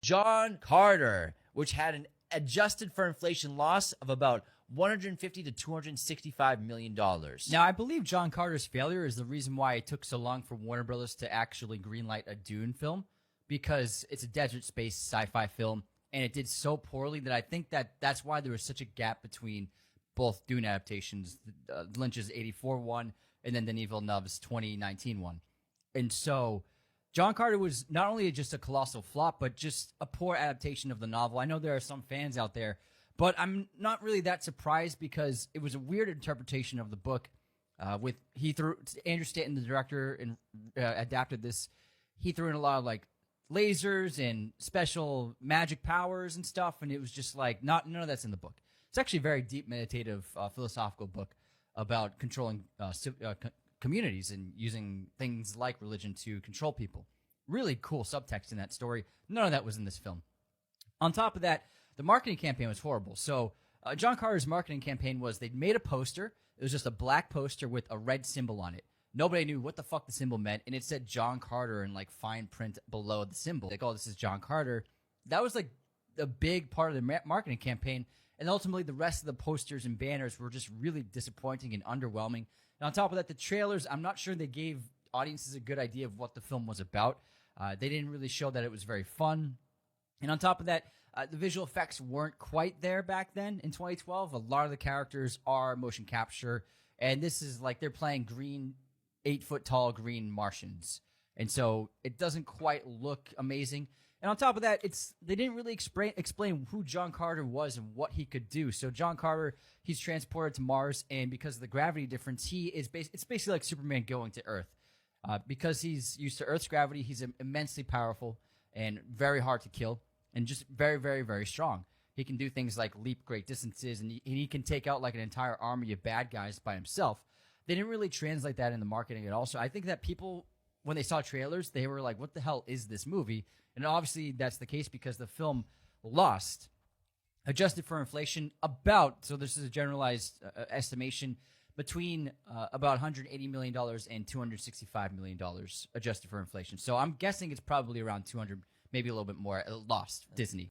John Carter, which had an adjusted for inflation loss of about 150 to 265 million dollars. Now, I believe John Carter's failure is the reason why it took so long for Warner Brothers to actually greenlight a Dune film, because it's a desert space sci-fi film, and it did so poorly that I think that's why there was such a gap between both Dune adaptations, Lynch's '84 one and then Denis Villeneuve's 2019 one. And so John Carter was not only just a colossal flop, but just a poor adaptation of the novel. I know there are some fans out there, but I'm not really that surprised because it was a weird interpretation of the book. Andrew Stanton, the director, and adapted this. He threw in a lot of like lasers and special magic powers and stuff, and it was just like none of that's in the book. It's actually a very deep, meditative, philosophical book about controlling communities and using things like religion to control people. Really cool subtext in that story. None of that was in this film. On top of that, the marketing campaign was horrible. So John Carter's marketing campaign was they'd made a poster. It was just a black poster with a red symbol on it. Nobody knew what the fuck the symbol meant, and it said John Carter in like fine print below the symbol. Like, oh, this is John Carter. That was like a big part of the marketing campaign. And ultimately, the rest of the posters and banners were just really disappointing and underwhelming. And on top of that, the trailers, I'm not sure they gave audiences a good idea of what the film was about. They didn't really show that it was very fun. And on top of that, the visual effects weren't quite there back then in 2012. A lot of the characters are motion capture. And this is like they're playing 8-foot-tall green Martians. And so it doesn't quite look amazing. And on top of that, they didn't really explain who John Carter was and what he could do. So John Carter, he's transported to Mars, and because of the gravity difference, it's basically like Superman going to Earth. Because he's used to Earth's gravity, he's immensely powerful and very hard to kill, and just very, very, very strong. He can do things like leap great distances, and he can take out like an entire army of bad guys by himself. They didn't really translate that in the marketing at all. So I think that people, when they saw trailers, they were like, what the hell is this movie? And obviously that's the case because the film lost, adjusted for inflation, so this is a generalized estimation, between about $180 million and $265 million adjusted for inflation. So I'm guessing it's probably around 200, maybe a little bit more, lost Disney.